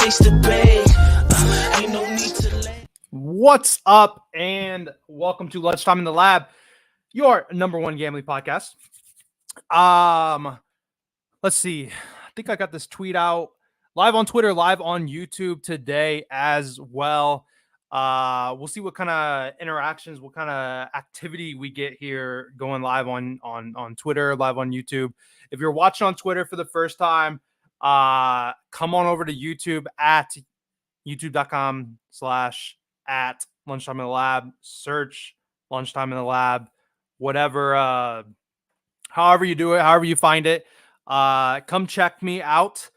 place to be. Ain't no need to let. What's up, and welcome to Lunchtime in the Lab, your number one gambling podcast. Let's see. I think I got this tweet out live on Twitter, live on YouTube today as well. We'll see what kind of interactions, what kind of activity we get here going live on Twitter, live on YouTube. If you're watching on Twitter for the first time, come on over to YouTube at youtube.com/at Lunchtime in the Lab. Search Lunchtime in the Lab, whatever, however you do it, however you find it. Come check me out.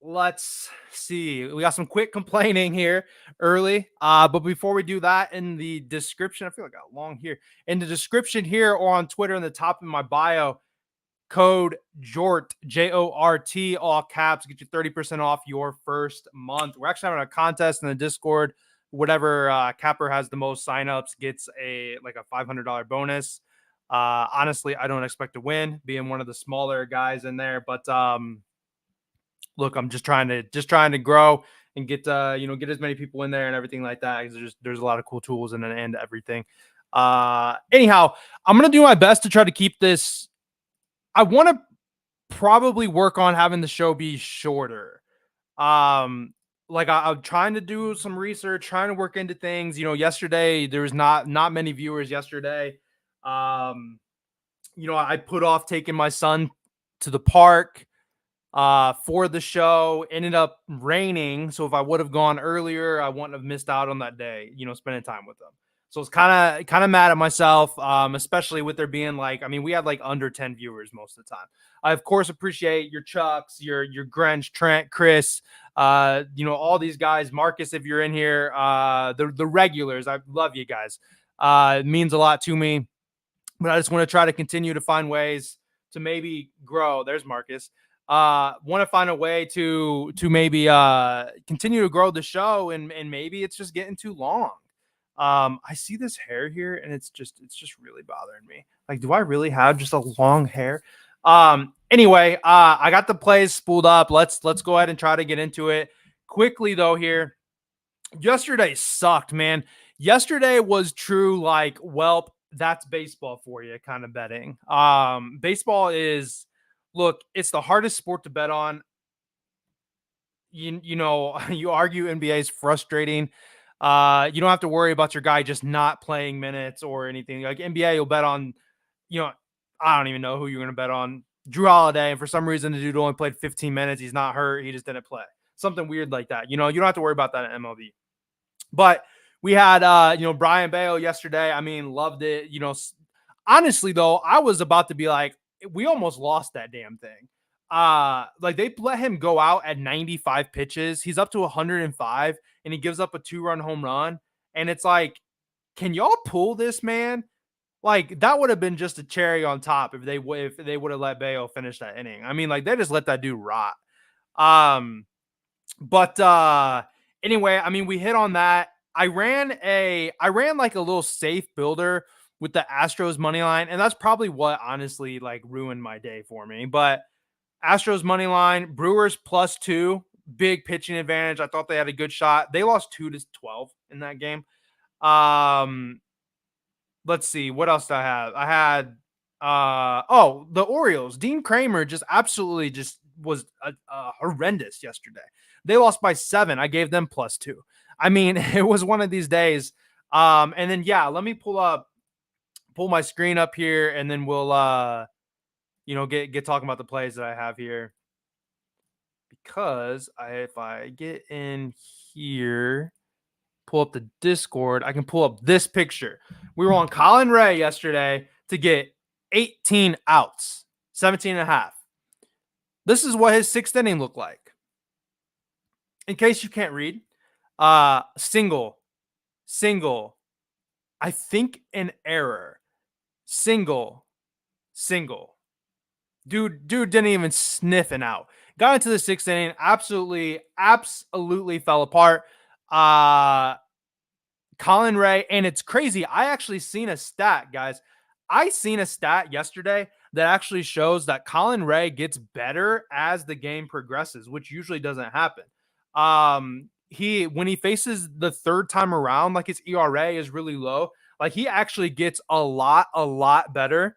Let's see. We got some quick complaining here early. But before we do that, in the description, I feel like I got long here. In the description here or on Twitter in the top of my bio, code JORT, JORT, all caps, get you 30% off your first month. We're actually having a contest in the Discord. Whatever capper has the most signups gets a $500 bonus. Honestly, I don't expect to win, being one of the smaller guys in there, but look, I'm just trying to grow and get get as many people in there and everything like that. There's a lot of cool tools and everything. Anyhow, I'm gonna do my best to try to keep this. I want to probably work on having the show be shorter. I'm trying to do some research, trying to work into things. Yesterday there was not many viewers yesterday. I put off taking my son to the park for the show. Ended up raining, so if I would have gone earlier, I wouldn't have missed out on that day, spending time with them. So it's kind of mad at myself, especially with there being we had under 10 viewers most of the time. I of course appreciate your Chucks, your Grinch, Trent, Chris, all these guys, Marcus, if you're in here, the regulars. I love you guys. It means a lot to me, but I just want to try to continue to find ways to maybe grow. There's Marcus. Want to find a way to maybe continue to grow the show, and maybe it's just getting too long. I see this hair here, and it's just really bothering me. Do I really have just a long hair? Anyway, I got the plays spooled up. Let's go ahead and try to get into it quickly though here. Yesterday sucked, man. Yesterday was true welp, that's baseball for you kind of betting. Baseball is, look, it's the hardest sport to bet on. You argue NBA is frustrating. You don't have to worry about your guy just not playing minutes or anything. Like NBA, you'll bet on, I don't even know who you're going to bet on. Drew Holiday, and for some reason the dude only played 15 minutes. He's not hurt. He just didn't play. Something weird like that. You don't have to worry about that in MLB. But we had, Brian Bayo yesterday. I mean, loved it. Honestly, though, I was about to be like, we almost lost that damn thing. They let him go out at 95 pitches. He's up to 105, and he gives up a 2-run home run. And it's like, can y'all pull this, man? That would have been just a cherry on top if they would have let Bayo finish that inning. I mean, they just let that dude rot. Anyway, I mean, we hit on that. I ran a little safe builder with the Astros money line, and that's probably what honestly ruined my day for me. But Astros money line, Brewers +2, big pitching advantage. I thought they had a good shot. They lost 2-12 in that game. Let's see, what else did I have? I had the Orioles. Dean Kramer just absolutely was horrendous yesterday. They lost by 7. I gave them +2. I mean, it was one of these days. And then let me pull my screen up here, and then we'll get talking about the plays that I have here. Because if I get in here, pull up the Discord, I can pull up this picture. We were on Colin Ray yesterday to get 18 outs, 17.5. This is what his 6th inning looked like. In case you can't read, single, I think an error, single. Dude didn't even sniff an out. Got into the 6th inning, absolutely fell apart. Colin Ray, and it's crazy. I actually seen a stat, guys. I seen a stat yesterday that actually shows that Colin Ray gets better as the game progresses, which usually doesn't happen. When he faces the third time around, like his ERA is really low. Like he actually gets a lot better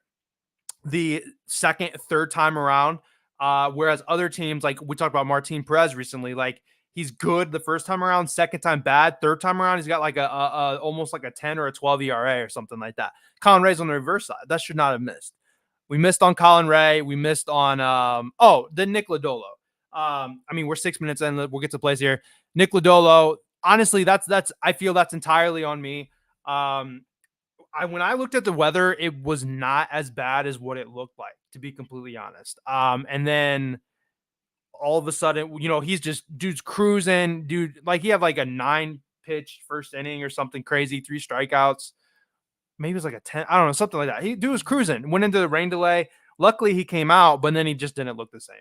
the second, third time around. Whereas other teams, like we talked about Martin Perez recently, like he's good the first time around, second time bad, third time around he's got like a almost like a 10 or a 12 ERA or something like that. Colin Ray's on the reverse side. That should not have missed. We missed on Colin Ray. We missed on the Nick Lodolo. I mean, we're 6 minutes in. We'll get to plays here. Nick Lodolo. Honestly, that's I feel that's entirely on me. When I looked at the weather, it was not as bad as what it looked like, to be completely honest. And then all of a sudden, he's just dude's cruising, dude. Like he had like a 9 pitch first inning or something crazy, 3 strikeouts. Maybe it was like a 10, I don't know, something like that. Dude was cruising, went into the rain delay. Luckily, he came out, but then he just didn't look the same.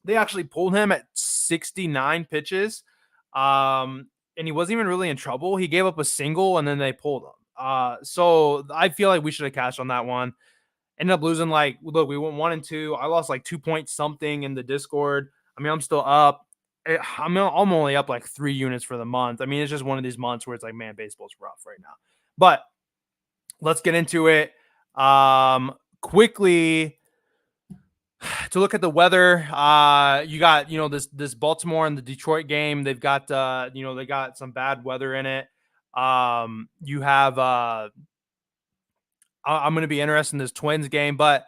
They actually pulled him at 69 pitches, and he wasn't even really in trouble. He gave up a single, and then they pulled him. So I feel like we should have cashed on that one. Ended up losing look, we went 1-2. I lost like 2 point something in the Discord. I mean, I'm still up. I'm only up like 3 units for the month. I mean, it's just one of these months where it's like, man, baseball's rough right now. But let's get into it. Quickly to look at the weather. You got, this Baltimore and the Detroit game. They've got, they got some bad weather in it. You have, I'm going to be interested in this Twins game, but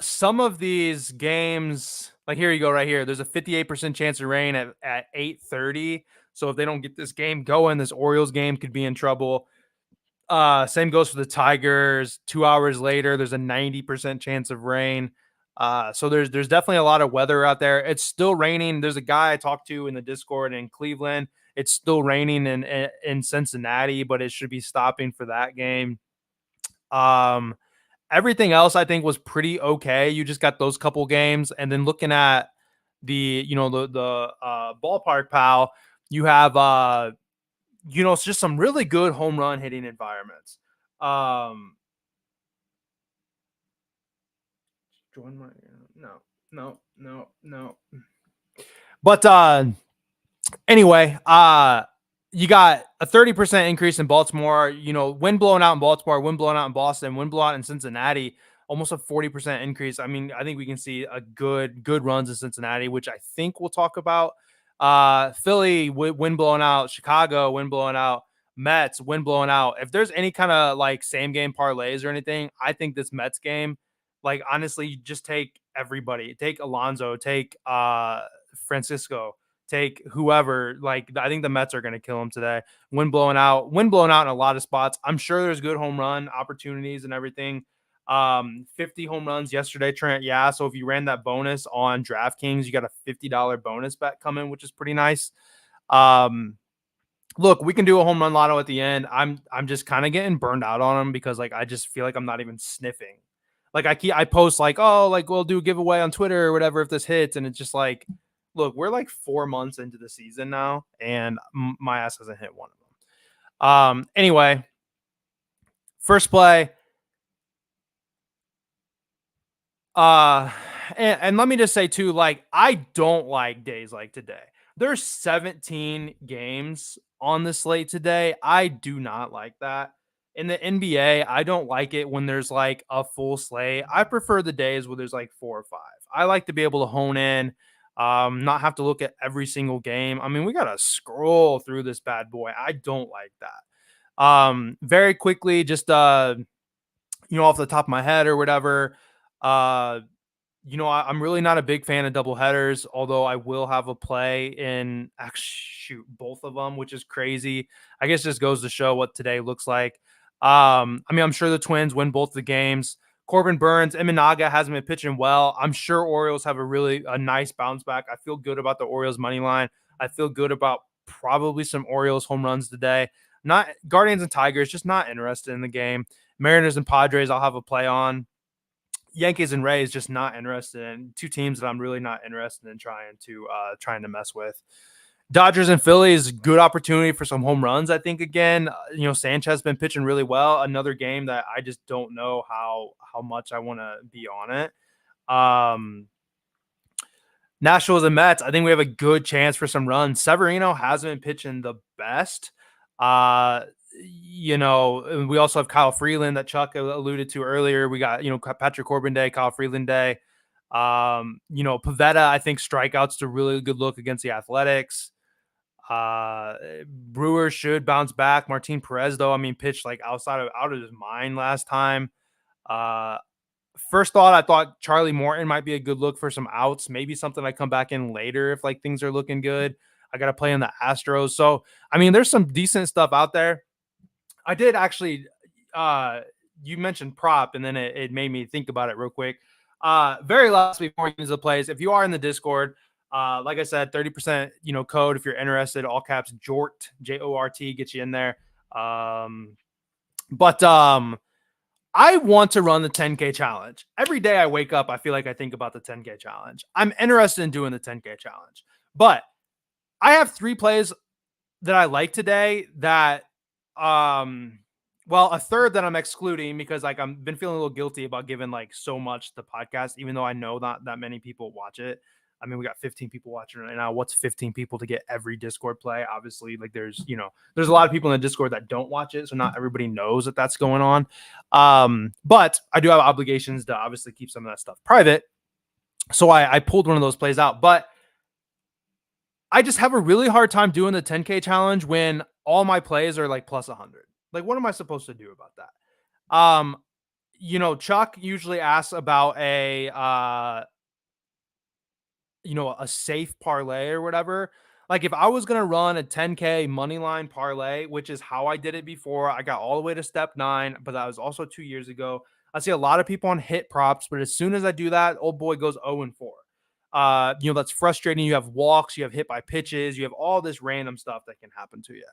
some of these games, like here you go right here. There's a 58% chance of rain at 8:30. So if they don't get this game going, this Orioles game could be in trouble. Same goes for the Tigers. 2 hours later, there's a 90% chance of rain. So there's definitely a lot of weather out there. It's still raining. There's a guy I talked to in the Discord in Cleveland. It's still raining in Cincinnati, but it should be stopping for that game. Everything else I think was pretty okay. You just got those couple games, and then looking at the ballpark pal, you have it's just some really good home run hitting environments. Join my no. But anyway, you got a 30% increase in Baltimore, wind blowing out in Baltimore, wind blowing out in Boston, wind blowing out in Cincinnati, almost a 40% increase. I mean, I think we can see a good runs in Cincinnati, which I think we'll talk about. Philly, wind blowing out, Chicago, wind blowing out, Mets, wind blowing out. If there's any kind of like same game parlays or anything, I think this Mets game, like honestly, you just take everybody. Take Alonso, take Francisco, take whoever. Like I think the Mets are going to kill him today. Wind blowing out in a lot of spots. I'm sure there's good home run opportunities and everything. 50 home runs yesterday, Trent. Yeah. So if you ran that bonus on DraftKings, you got a $50 bonus bet coming, which is pretty nice. Look, we can do a home run lotto at the end. I'm just kind of getting burned out on them because like I just feel like I'm not even sniffing. Like I post like, oh, like we'll do a giveaway on Twitter or whatever if this hits, and it's just like, look, we're like 4 months into the season now, and my ass hasn't hit one of them. Anyway, first play. And let me just say too, like I don't like days like today. There's 17 games on the slate today. I do not like that. In the NBA, I don't like it when there's like a full slate. I prefer the days where there's like 4 or 5. I like to be able to hone in, not have to look at every single game. I mean, we gotta scroll through this bad boy. I don't like that. Very quickly, just off the top of my head or whatever. I'm really not a big fan of double headers, although I will have a play in both of them, which is crazy. I guess just goes to show what today looks like. I'm sure the Twins win both the games. Corbin Burns, Imanaga hasn't been pitching well. I'm sure Orioles have a nice bounce back. I feel good about the Orioles money line. I feel good about probably some Orioles home runs today. Not Guardians and Tigers, just not interested in the game. Mariners and Padres, I'll have a play on. Yankees and Rays, just not interested in. 2 teams that I'm really not interested in trying to mess with. Dodgers and Phillies, good opportunity for some home runs. I think again, Sanchez has been pitching really well. Another game that I just don't know how much I want to be on it. Nationals and Mets, I think we have a good chance for some runs. Severino hasn't been pitching the best. Uh, we also have Kyle Freeland that Chuck alluded to earlier. We got, Patrick Corbin Day, Kyle Freeland Day. Pavetta, I think strikeouts to really good look against the Athletics. Brewers should bounce back. Martin Perez, though, I mean, pitched like out of his mind last time. Uh, First thought, I thought Charlie Morton might be a good look for some outs. Maybe something I come back in later if like things are looking good. I got to play in the Astros. So, I mean, there's some decent stuff out there. I did actually, uh, you mentioned prop, and then it made me think about it real quick. Very last before we get into the plays, if you are in the Discord, like I said, 30%, code if you're interested, all caps Jort, Jort, get you in there. But I want to run the 10K challenge. Every day I wake up, I feel like I think about the 10K challenge. I'm interested in doing the 10K challenge, but I have 3 plays that I like today that, a third that I'm excluding because like I'm been feeling a little guilty about giving like so much to podcast, even though I know not that many people watch it. I mean, we got 15 people watching right now. What's 15 people to get every Discord play? Obviously, like there's a lot of people in the Discord that don't watch it, so not everybody knows that that's going on. But I do have obligations to obviously keep some of that stuff private. So I pulled one of those plays out, but I just have a really hard time doing the 10K challenge when all my plays are like plus 100. Like, what am I supposed to do about that? Chuck usually asks about a safe parlay or whatever. Like if I was going to run a 10K money line parlay, which is how I did it before, I got all the way to step 9, but that was also 2 years ago. I see a lot of people on hit props, but as soon as I do that, old boy goes 0 and 4. That's frustrating. You have walks, you have hit by pitches, you have all this random stuff that can happen to you.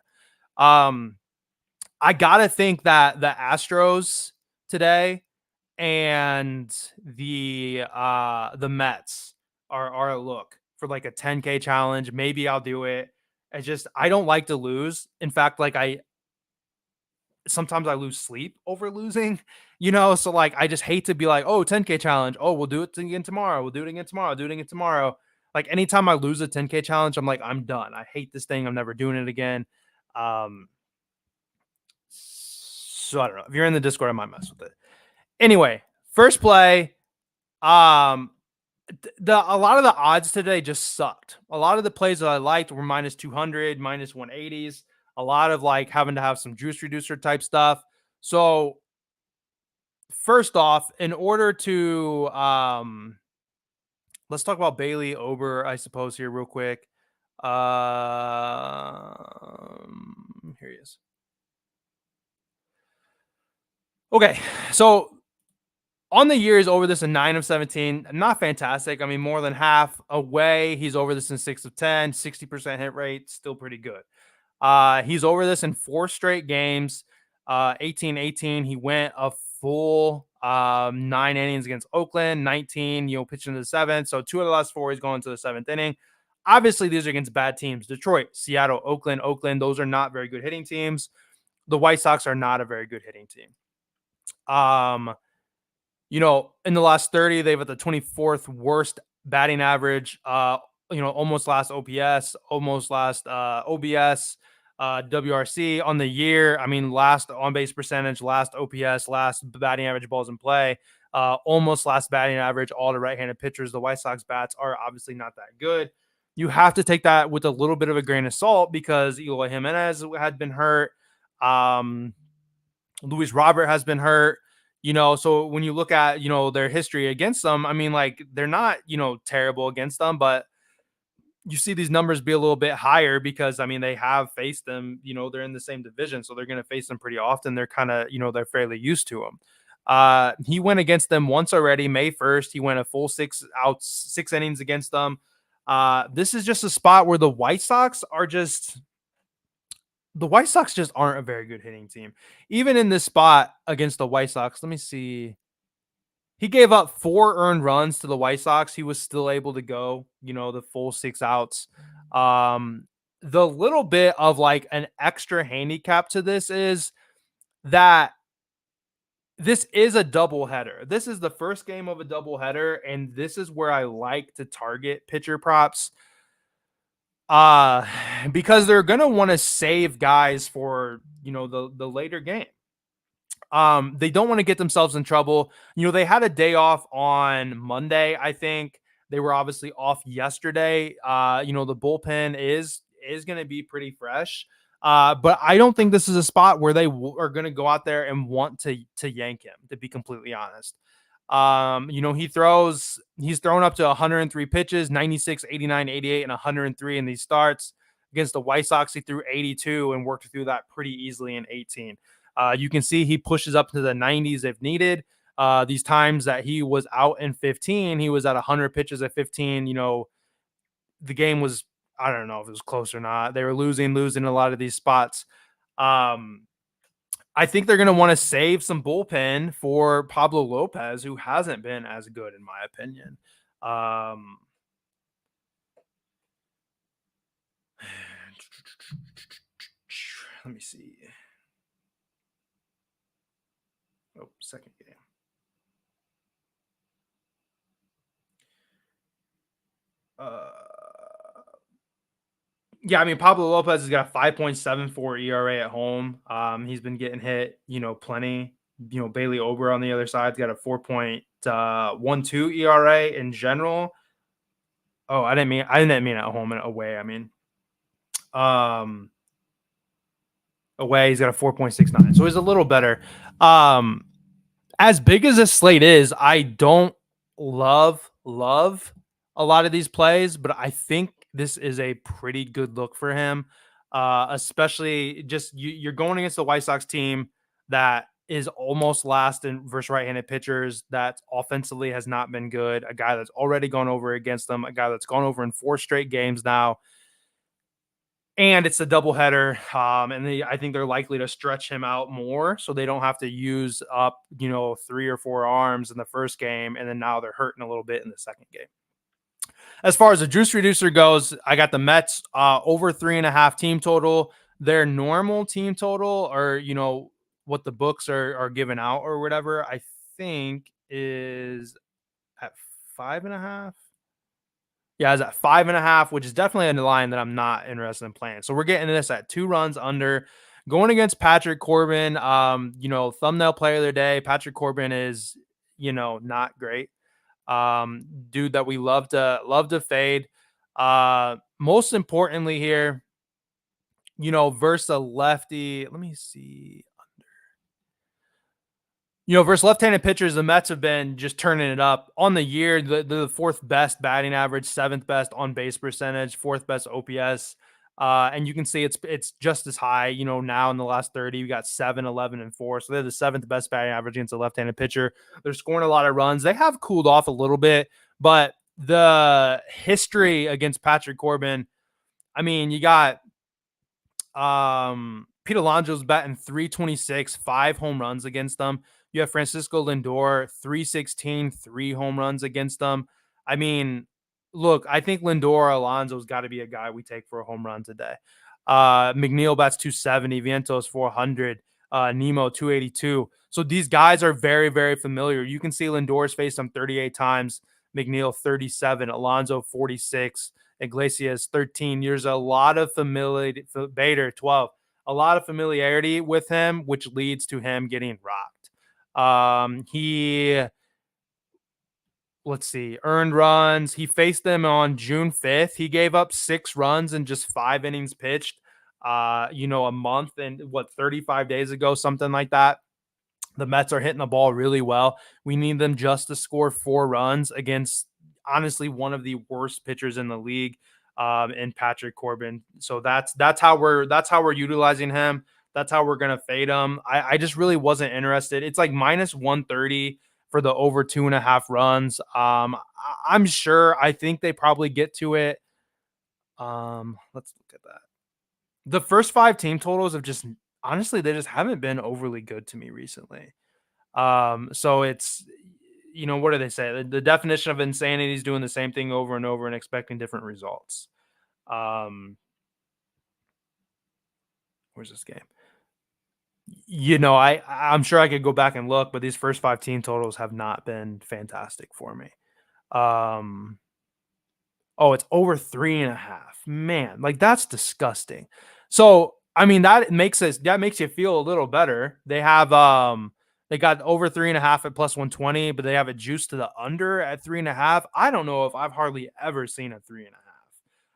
I gotta think that the Astros today and the Mets are a look for like a 10K challenge. Maybe I'll do it. I don't like to lose. In fact, like I sometimes I lose sleep over losing, so like I just hate to be like, oh, 10K challenge. Oh, we'll do it again tomorrow. We'll do it again tomorrow. Do it again tomorrow. Like anytime I lose a 10K challenge, I'm like, I'm done. I hate this thing. I'm never doing it again. So I don't know. If you're in the Discord, I might mess with it. Anyway, first play. Um, a lot of the odds today just sucked. A lot of the plays that I liked were minus 200, minus 180s. A lot of like having to have some juice reducer type stuff. So first off, in order to let's talk about Bailey Ober, I suppose, here real quick. Here he is. Okay, so on the year, he's over this in 9 of 17. Not fantastic. I mean, more than half away. He's over this in 6 of 10, 60% hit rate. Still pretty good. He's over this in 4 straight games. 18-18. He went a full 9 innings against Oakland. 19, pitching to the 7th. So 2 of the last 4, he's going to the 7th inning. Obviously, these are against bad teams. Detroit, Seattle, Oakland. Those are not very good hitting teams. The White Sox are not a very good hitting team. In the last 30, they've at the 24th worst batting average, almost last OPS, almost last OBS, WRC on the year. I mean, last on base percentage, last OPS, last batting average balls in play, almost last batting average, all the right handed pitchers. The White Sox bats are obviously not that good. You have to take that with a little bit of a grain of salt because Eloy Jimenez had been hurt. Luis Robert has been hurt. So when you look at, their history against them, I mean, like they're not, terrible against them, but you see these numbers be a little bit higher because, I mean, they have faced them, they're in the same division. So they're going to face them pretty often. They're kind of, they're fairly used to them. He went against them once already, May 1st. He went a full 6 innings against them. This is just a spot where the White Sox just aren't a very good hitting team. Even in this spot against the White Sox, let me see. He gave up 4 earned runs to the White Sox. He was still able to go, the full 6 outs. The little bit of like an extra handicap to this is that this is a doubleheader. This is the first game of a doubleheader, and this is where I like to target pitcher props. Uh because they're gonna want to save guys for the later game. They don't want to get themselves in trouble. They had a day off on Monday, I think. They were obviously off yesterday. The bullpen is going to be pretty fresh. But I don't think this is a spot where they are going to go out there and want to yank him, to be completely honest. He's thrown up to 103 pitches, 96, 89, 88, and 103 in these starts. Against the White Sox, he threw 82 and worked through that pretty easily in 18. You can see he pushes up to the 90s if needed. These times that he was out in 15, he was at 100 pitches at 15. The game was, I don't know if it was close or not. They were losing a lot of these spots. Um, I think they're going to want to save some bullpen for Pablo Lopez, who hasn't been as good, in my opinion. Let me see. Oh, second game. Yeah, I mean Pablo Lopez has got a 5.74 ERA at home. He's been getting hit, plenty. Bailey Ober on the other side's got a 4.12 ERA in general. Oh, I didn't mean at home and away. I mean, um, away he's got a 4.69, so he's a little better. As big as this slate is, I don't love a lot of these plays, but I think this is a pretty good look for him. Especially just you're going against the White Sox team that is almost last in versus right-handed pitchers, that offensively has not been good. A guy that's already gone over against them, a guy that's gone over in 4 straight games now. And it's a doubleheader, and I think they're likely to stretch him out more, so they don't have to use up, 3 or 4 arms in the first game, and then now they're hurting a little bit in the second game. As far as the juice reducer goes, I got the Mets over 3.5 team total. Their normal team total, or what the books are giving out or whatever, I think is at 5.5. Yeah, it's at 5.5, which is definitely in the line that I'm not interested in playing. So we're getting this at 2 runs under. Going against Patrick Corbin, thumbnail player of the day. Patrick Corbin is, not great. Dude that we love to fade. Most importantly here, versus a lefty. Let me see. Versus left-handed pitchers, the Mets have been just turning it up on the year. The 4th best batting average, 7th best on base percentage, 4th best OPS. And you can see it's just as high, now in the last 30, we got 7, 11, and 4. So they're the 7th best batting average against a left-handed pitcher. They're scoring a lot of runs. They have cooled off a little bit, but the history against Patrick Corbin, I mean, you got Pete Alonso's batting 326, 5 home runs against them. You have Francisco Lindor, 316, 3 home runs against them. I mean, look, I think Lindor Alonso's got to be a guy we take for a home run today. McNeil bats 270, Vientos 400, Nemo 282. So these guys are very, very familiar. You can see Lindor's faced them 38 times, McNeil 37, Alonso 46, Iglesias 13. There's a lot of familiarity. Bader 12. A lot of familiarity with him, which leads to him getting rocked. Let's see, earned runs. He faced them on June 5th. He gave up 6 runs in just 5 innings pitched. A month and 35 days ago, something like that. The Mets are hitting the ball really well. We need them just to score 4 runs against, honestly, one of the worst pitchers in the league, in Patrick Corbin. So that's how we're utilizing him. That's how we're gonna fade him. I just really wasn't interested. It's like minus 130 for the over 2.5 runs. I'm sure. I think they probably get to it. Let's look at that. The first 5 team totals have just, honestly, they just haven't been overly good to me recently. So it's, what do they say? The definition of insanity is doing the same thing over and over and expecting different results. Where's this game? I'm sure I could go back and look, but these first 5 team totals have not been fantastic for me. Um, oh, it's over 3.5. Man, like that's disgusting. So, I mean, that makes you feel a little better. They got over 3.5 at plus 120, but they have it juiced to the under at 3.5. I don't know if I've hardly ever seen a 3.5,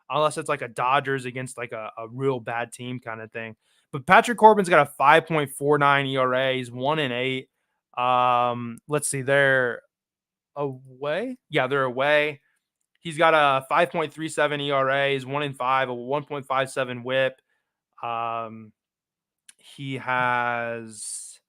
unless it's like a Dodgers against like a real bad team kind of thing. But Patrick Corbin's got a 5.49 ERA. He's 1-8. Let's see, they're away. Yeah, they're away. He's got a 5.37 ERA. He's 1-5, a 1.57 WHIP. He has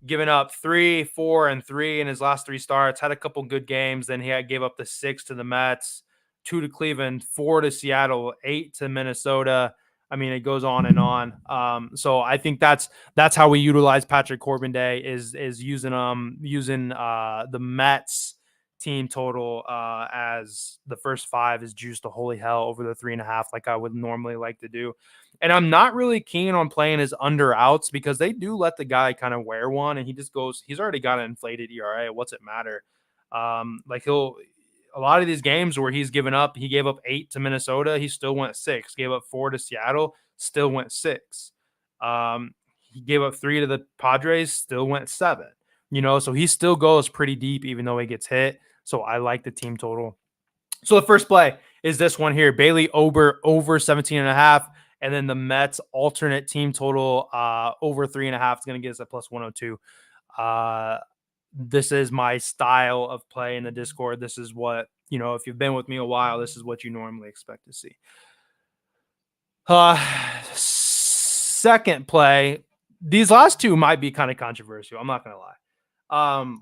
given up 3, 4, and 3 in his last 3 starts. Had a couple good games. Then gave up the 6 to the Mets, 2 to Cleveland, 4 to Seattle, 8 to Minnesota. I mean, it goes on and on. So I think that's how we utilize Patrick Corbin Day is using the Mets team total as the first 5 is juiced to holy hell over the 3.5, like I would normally like to do. And I'm not really keen on playing his under outs because they do let the guy kind of wear one, and he's already got an inflated ERA. What's it matter? Like a lot of these games where he gave up 8 to Minnesota, he still went 6. Gave up 4 to Seattle, still went 6. He gave up 3 to the Padres, still went 7. So he still goes pretty deep even though he gets hit. So I like the team total. So the first play is this one here. Bailey over 17.5. And then the Mets alternate team total over 3.5 is going to get us a plus 102. This is my style of play in the Discord. This is what, if you've been with me a while, this is what you normally expect to see. Second play. These last two might be kind of controversial. I'm not going to lie.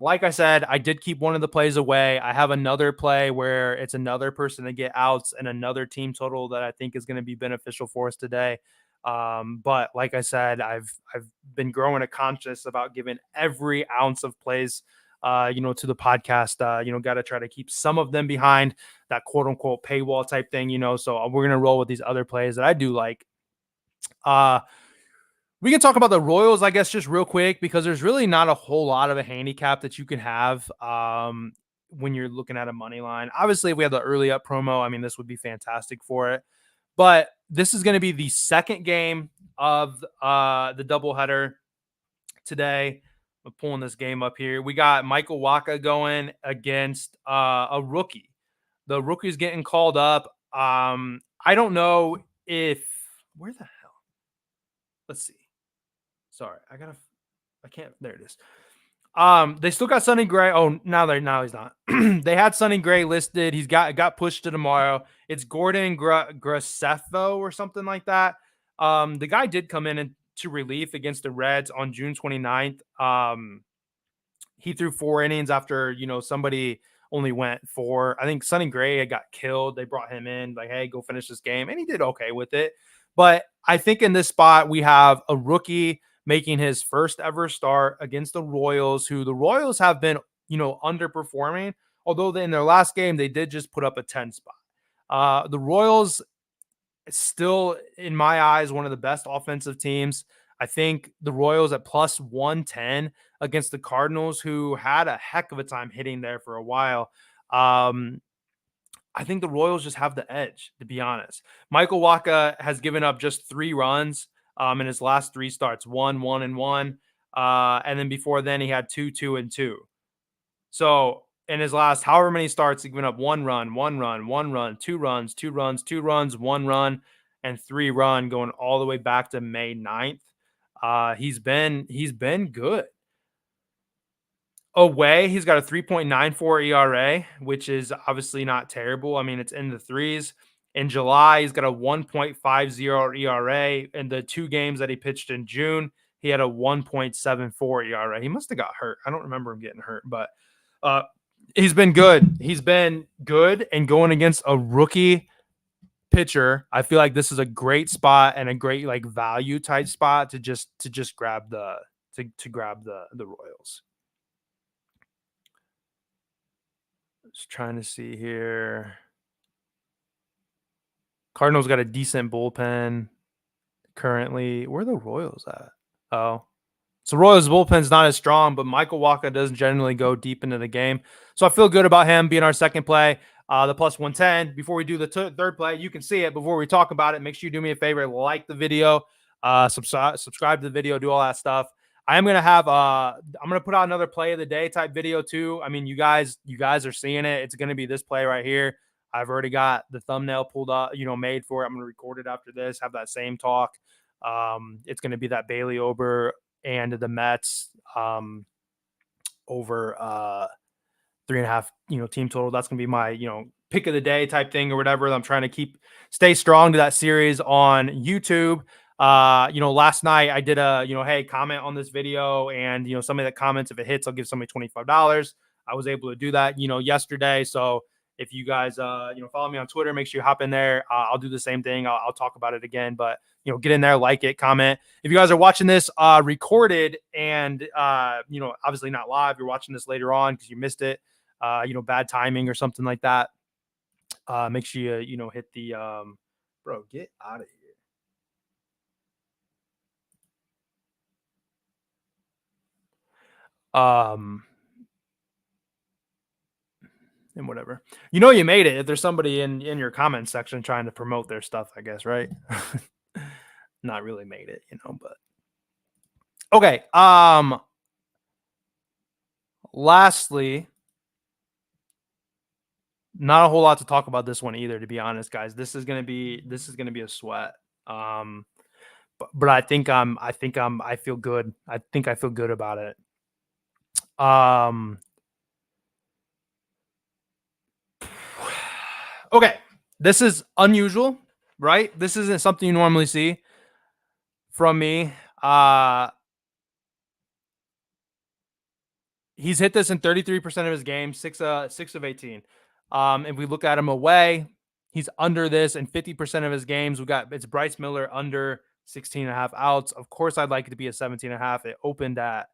Like I said, I did keep one of the plays away. I have another play where it's another person to get outs and another team total that I think is going to be beneficial for us today. But like I said, I've been growing a conscience about giving every ounce of plays, to the podcast. Got to try to keep some of them behind that quote unquote paywall type thing. So we're gonna roll with these other plays that I do like. We can talk about the Royals, I guess, just real quick, because there's really not a whole lot of a handicap that you can have when you're looking at a money line. Obviously, if we have the early up promo, I mean, this would be fantastic for it. But this is going to be the second game of the doubleheader today. I'm pulling this game up here. We got Michael Wacha going against a rookie. The rookie's getting called up. I don't know where the hell? Let's see. Sorry, I can't. There it is. They still got Sonny Gray. Oh, now he's not. They had Sonny Gray listed. He's got pushed to tomorrow. It's Gordon Graceffo or something like that. The guy did come in to relief against the Reds on June 29th. He threw 4 innings after, somebody only went 4. I think Sonny Gray had got killed. They brought him in like, hey, go finish this game. And he did okay with it. But I think in this spot, we have a rookie making his first ever start against the Royals, who the Royals have been, underperforming. Although in their last game, they did just put up a 10 spot. The Royals still, in my eyes, one of the best offensive teams. I think the Royals at plus 110 against the Cardinals, who had a heck of a time hitting there for a while. I think the Royals just have the edge, to be honest. Michael Wacha has given up just 3 runs in his last 3 starts, 1, 1, and 1. And then before then, he had 2, 2, and 2. So in his last however many starts, he's given up 1 run, 1 run, 1 run, 2 runs, 2 runs, 2 runs, 1 run, and 3 run going all the way back to May 9th. He's been good. Away, he's got a 3.94 ERA, which is obviously not terrible. I mean, it's in the threes. In July, he's got a 1.50 ERA. In the 2 games that he pitched in June, he had a 1.74 ERA. He must have got hurt. I don't remember him getting hurt, but he's been good. He's been good, and going against a rookie pitcher, I feel like this is a great spot and a great like value type spot to just grab the Royals. Just trying to see here. Cardinals got a decent bullpen currently. Where are the Royals at? Oh. So Royals bullpen's not as strong, but Michael Wacha doesn't generally go deep into the game. So I feel good about him being our second play, the plus 110. Before we do the third play, you can see it. Before we talk about it, make sure you do me a favor, like the video, subscribe to the video, do all that stuff. I am gonna have I'm gonna put out another play of the day type video too. I mean, you guys are seeing it. It's gonna be this play right here. I've already got the thumbnail pulled up, made for it. I'm gonna record it after this, have that same talk. It's gonna be that Bailey over and the Mets over 3.5, team total. That's gonna be my, pick of the day type thing or whatever. I'm trying to stay strong to that series on YouTube. Last night I did a, hey, comment on this video, and somebody that comments, if it hits, I'll give somebody $25. I was able to do that, yesterday. So if you guys, follow me on Twitter, make sure you hop in there. I'll do the same thing. I'll talk about it again, but get in there, like it, comment. If you guys are watching this recorded and, obviously not live, you're watching this later on because you missed it, bad timing or something like that. Make sure you, hit the, bro, get out of here. And whatever, you made it if there's somebody in your comment section trying to promote their stuff, I guess, right? Not really made it, but okay. Lastly, not a whole lot to talk about this one either, to be honest, guys. This is gonna be a sweat. But I feel good. I think I feel good about it. Okay, this is unusual, right? This isn't something you normally see from me. He's hit this in 33% of his games, 6 of 18. If we look at him away, he's under this in 50% of his games. It's Bryce Miller under 16.5 outs. Of course, I'd like it to be a 17.5. It opened at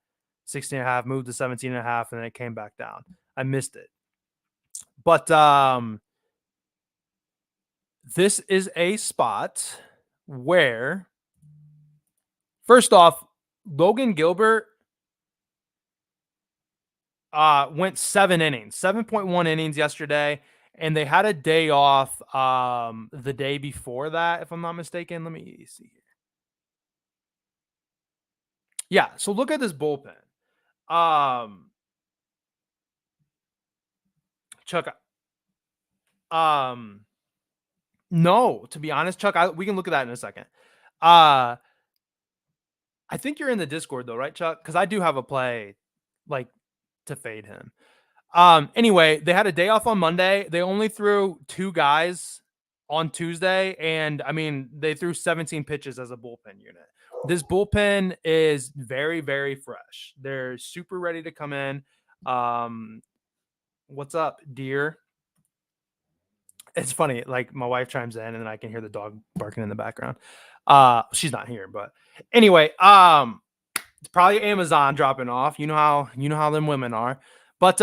16.5, moved to 17.5, and then it came back down. I missed it. But this is a spot where, first off, Logan Gilbert went 7 innings, 7.1 innings yesterday, and they had a day off the day before that, if I'm not mistaken. Let me see here. Yeah, so look at this bullpen. Chuck, no, to be honest, Chuck, we can look at that in a second. I think you're in the Discord though, right, Chuck? Because I do have a play like to fade him. Anyway, they had a day off on Monday. They only threw 2 guys on Tuesday, and I mean, they threw 17 pitches as a bullpen unit. This bullpen is very, very fresh. They're super ready to come in. What's up, dear? It's funny, like my wife chimes in and then I can hear the dog barking in the background. She's not here, but anyway, it's probably Amazon dropping off. You know how them women are. But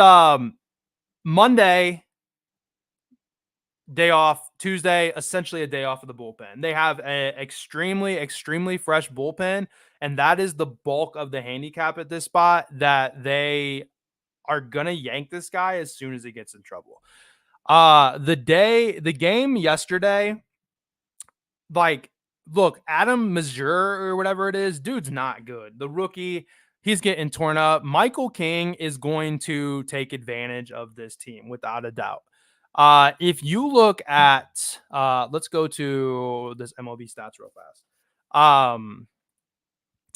Monday, day off. Tuesday, essentially a day off of the bullpen. They have an extremely, extremely fresh bullpen, and that is the bulk of the handicap at this spot, that they are gonna yank this guy as soon as he gets in trouble. The game yesterday, like, look, Adam Mazur or whatever it is, dude's not good. The rookie, he's getting torn up. Michael King is going to take advantage of this team without a doubt. If you look at, let's go to this MLB stats real fast.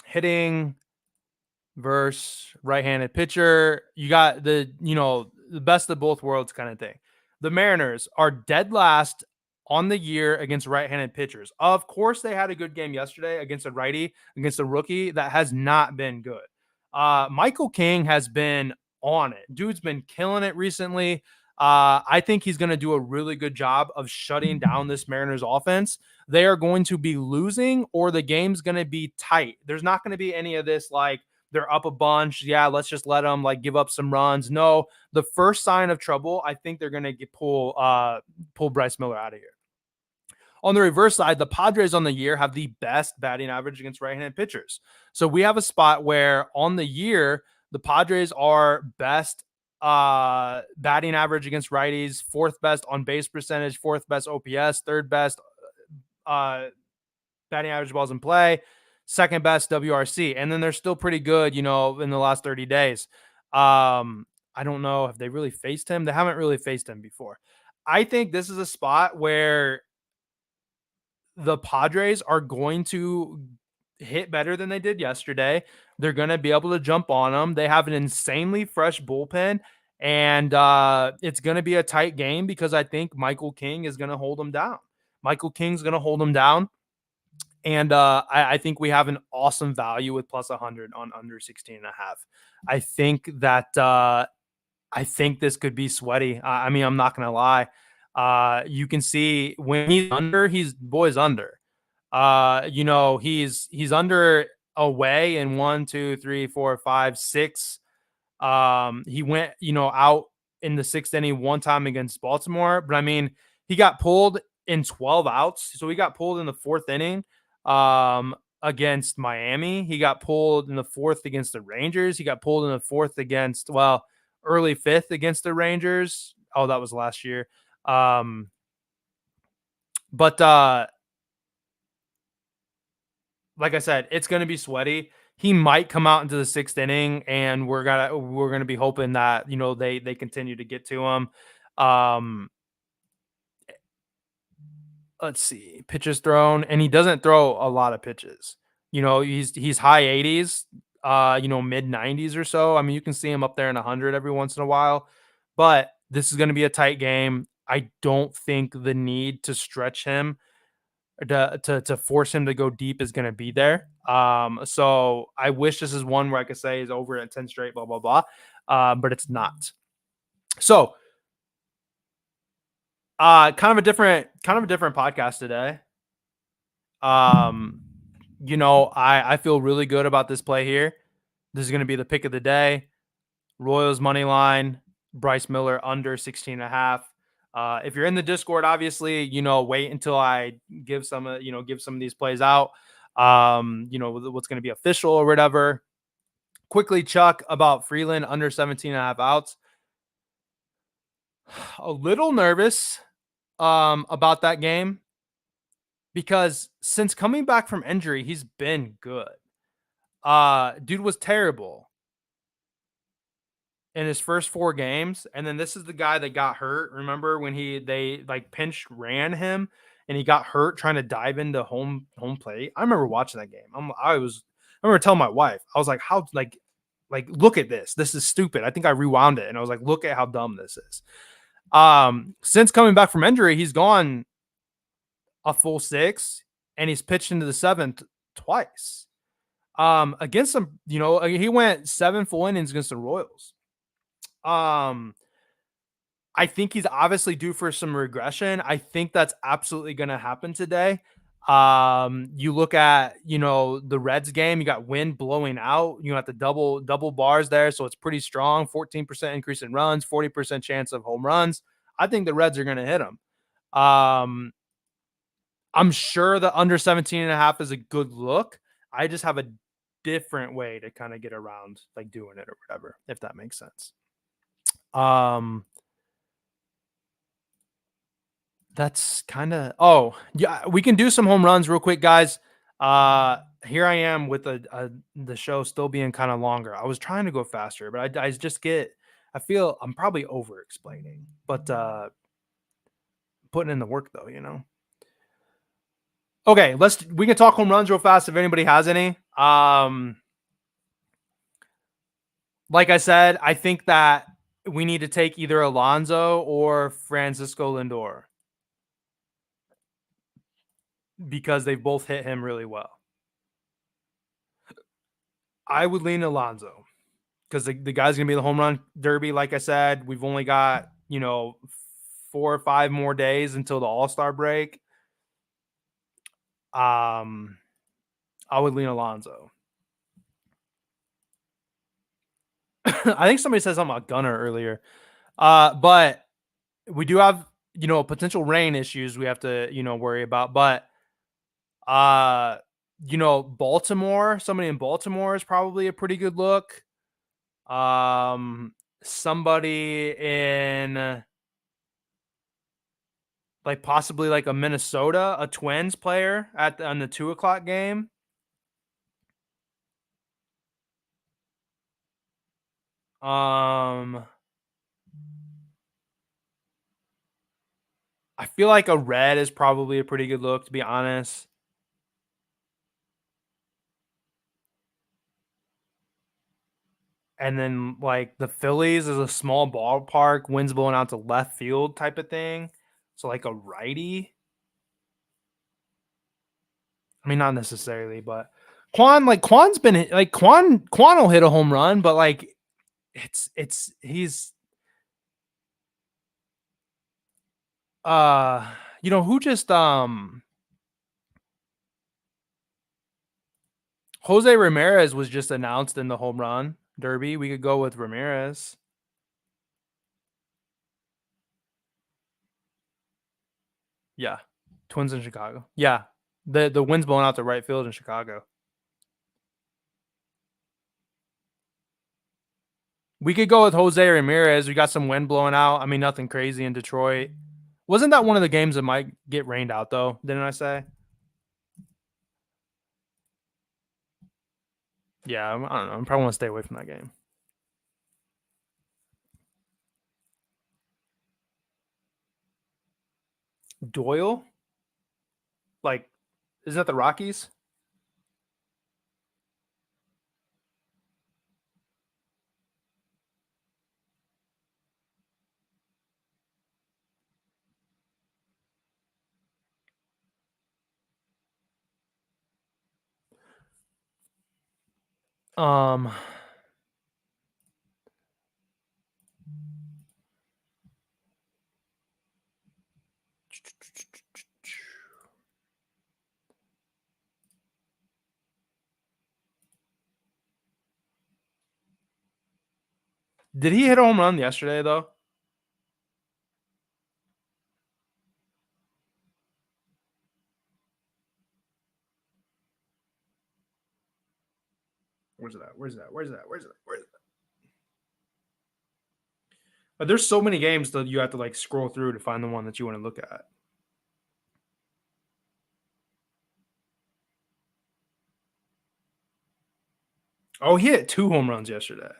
Hitting versus right-handed pitcher, you got the best of both worlds kind of thing. The Mariners are dead last on the year against right-handed pitchers. Of course, they had a good game yesterday against a righty, against a rookie that has not been good. Michael King has been on it. Dude's been killing it recently. I think he's going to do a really good job of shutting down this Mariners offense. They are going to be losing, or the game's going to be tight. There's not going to be any of this like they're up a bunch. Yeah, let's just let them like give up some runs. No, the first sign of trouble, I think they're going to pull Bryce Miller out of here. On the reverse side, the Padres on the year have the best batting average against right-handed pitchers. So we have a spot where on the year, the Padres are best batting average against righties, fourth best on base percentage, fourth best OPS, third best uh, batting average balls in play, second best WRC, and then they're still pretty good, in the last 30 days. I don't know if they really faced him. They haven't really faced him before. I think this is a spot where the Padres are going to hit better than they did yesterday. They're going to be able to jump on them. They have an insanely fresh bullpen, and it's going to be a tight game because I think Michael King is going to hold them down. Michael King's going to hold them down. And I think we have an awesome value with plus 100 on under 16 and a half. I think that I think this could be sweaty. I mean, I'm not going to lie. You can see when he's under, boy's under. He's under away in 1, 2, 3, 4, 5, 6. He went, out in the sixth inning one time against Baltimore, but I mean, he got pulled in 12 outs. So he got pulled in the fourth inning against Miami. He got pulled in the fourth against the Rangers. He got pulled in the fourth against, early fifth against the Rangers. Oh, that was last year. But like I said, it's going to be sweaty. He might come out into the sixth inning, and we're gonna be hoping that they continue to get to him. Let's see, pitches thrown, and he doesn't throw a lot of pitches. He's high 80s, mid 90s or so. I mean, you can see him up there in 100 every once in a while, but this is going to be a tight game. I don't think the need to stretch him to force him to go deep is going to be there. So I wish this is one where I could say is over at 10 straight, blah, blah, blah. But it's not. So kind of a different podcast today. I feel really good about this play here. This is going to be the pick of the day. Royals money line, Bryce Miller under 16 and a half. If you're in the Discord, obviously, wait until I give some of these plays out. What's going to be official or whatever. Quickly, Chuck, about Freeland under 17 and a half outs. A little nervous about that game because since coming back from injury, he's been good. Dude was terrible in his first 4 games, and then this is the guy that got hurt. Remember when they pinch ran him and he got hurt trying to dive into home plate? I remember watching that game. I remember telling my wife, I was like, how like look at this. This is stupid. I think I rewound it and I was like, look at how dumb this is. Since coming back from injury, he's gone a full 6 and he's pitched into the 7th twice. Against some, he went 7 full innings against the Royals. I think he's obviously due for some regression. I think that's absolutely going to happen today. You look at, the Reds game, you got wind blowing out, you got the double bars there. So it's pretty strong. 14% increase in runs, 40% chance of home runs. I think the Reds are going to hit them. I'm sure the under 17 and a half is a good look. I just have a different way to kind of get around like doing it or whatever, if that makes sense. That's kind of, yeah, we can do some home runs real quick, guys. Here I am with the show still being kind of longer. I was trying to go faster, but I just I feel I'm probably over explaining, but putting in the work though, Okay, we can talk home runs real fast if anybody has any. Like I said, I think that we need to take either Alonso or Francisco Lindor because they both hit him really well. I would lean Alonso because the guy's going to be the home run derby. Like I said, we've only got, 4 or 5 more days until the All-Star break. I would lean Alonso. I think somebody said something about Gunnar earlier. But we do have potential rain issues we have to, worry about. But uh, Baltimore, somebody in Baltimore is probably a pretty good look. Somebody in like possibly like a Minnesota, a Twins player on the 2 o'clock game. Um, I feel like a red is probably a pretty good look, to be honest. And then like the Phillies is a small ballpark, winds blowing out to left field type of thing. So like a righty. I mean, not necessarily, but Quan's been like Quan will hit a home run, but like he's who just Jose Ramirez was just announced in the home run derby. We could go with Ramirez. Yeah. Twins in Chicago. Yeah. The wind's blowing out to right field in Chicago. We could go with Jose Ramirez. We got some wind blowing out. I mean, nothing crazy in Detroit. Wasn't that one of the games that might get rained out, though? Didn't I say? Yeah, I don't know. I probably want to stay away from that game. Doyle? Like, isn't that the Rockies? Um, did he hit a home run yesterday, though? Where's it at? Where's it at? Where's it at? Where's it at? Where's it at? But there's so many games that you have to like scroll through to find the one that you want to look at. Oh, he hit 2 home runs yesterday.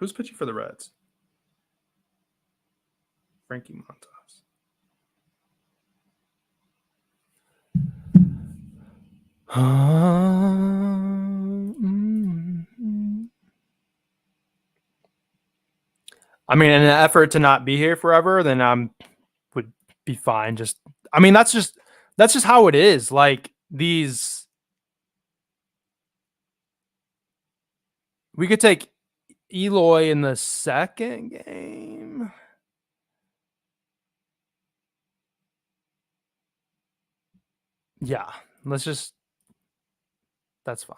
Who's pitching for the Reds? Frankie Montas. I mean, in an effort to not be here forever, then would be fine. I mean, that's just how it is. Like these, we could take Eloy in the second game. Yeah, that's fine.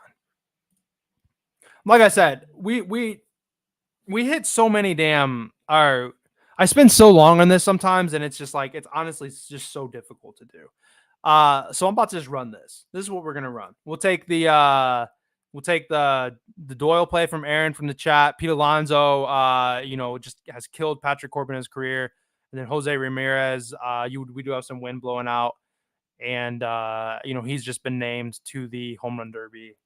Like I said, we hit so many I spend so long on this sometimes, and it's just like it's honestly just so difficult to do. So I'm about to just run this. This is what we're gonna run. We'll take the Doyle play from Aaron from the chat. Pete Alonso, just has killed Patrick Corbin in his career, and then Jose Ramirez. We do have some wind blowing out, and he's just been named to the home run derby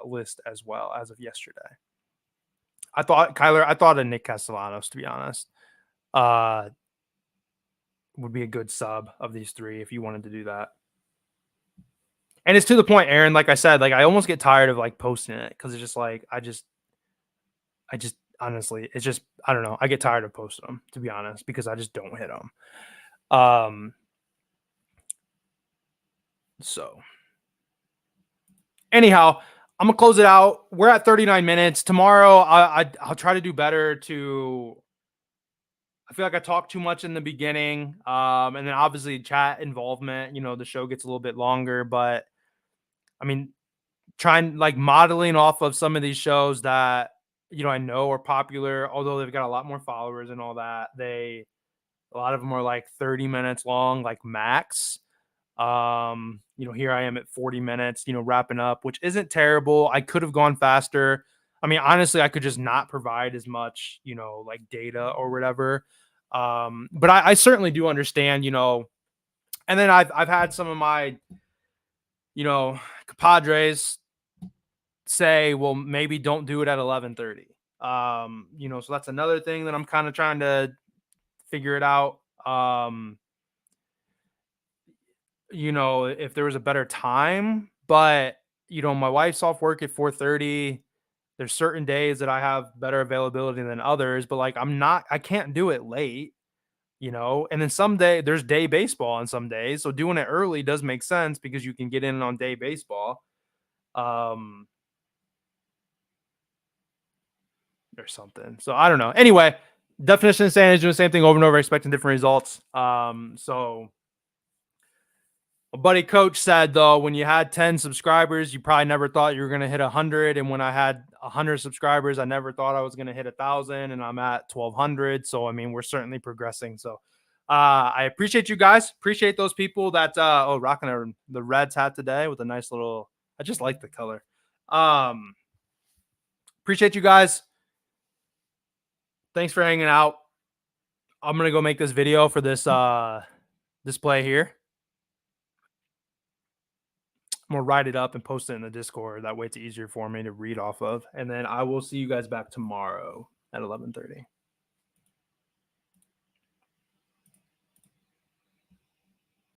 list as well as of yesterday. I thought of Nick Castellanos, to be honest, would be a good sub of these three if you wanted to do that. And it's to the point, Aaron, like I said, like I almost get tired of like posting it because it's just like I just honestly, it's just I don't know. I get tired of posting them, to be honest, because I just don't hit them. So anyhow, I'm gonna close it out. We're at 39 minutes. Tomorrow, I'll try to do better. I feel like I talked too much in the beginning, and then obviously chat involvement. The show gets a little bit longer, but I mean, trying like modeling off of some of these shows that I know are popular, although they've got a lot more followers and all that. A lot of them are like 30 minutes long, like max. Here I am at 40 minutes, wrapping up, which isn't terrible. I could have gone faster. I mean, honestly, I could just not provide as much, like data or whatever. But I certainly do understand, and then I've had some of my, compadres say, well, maybe don't do it at 11:30. So that's another thing that I'm kind of trying to figure it out. If there was a better time, but my wife's off work at 4:30. There's certain days that I have better availability than others, but like I can't do it late, and then someday there's day baseball on some days. So doing it early does make sense because you can get in on day baseball. Um or something. So I don't know. Anyway, definition of insanity is doing the same thing over and over, expecting different results. So a buddy coach said though, when you had 10 subscribers, you probably never thought you were gonna hit 100. And when I had 100 subscribers, I never thought I was gonna hit 1,000, and I'm at 1,200. So I mean, we're certainly progressing. So I appreciate you guys. Appreciate those people that rocking the Reds hat today with a nice little. I just like the color. Appreciate you guys. Thanks for hanging out. I'm gonna go make this video for this display here. I'm gonna write it up and post it in the Discord. That way it's easier for me to read off of. And then I will see you guys back tomorrow at 11:30.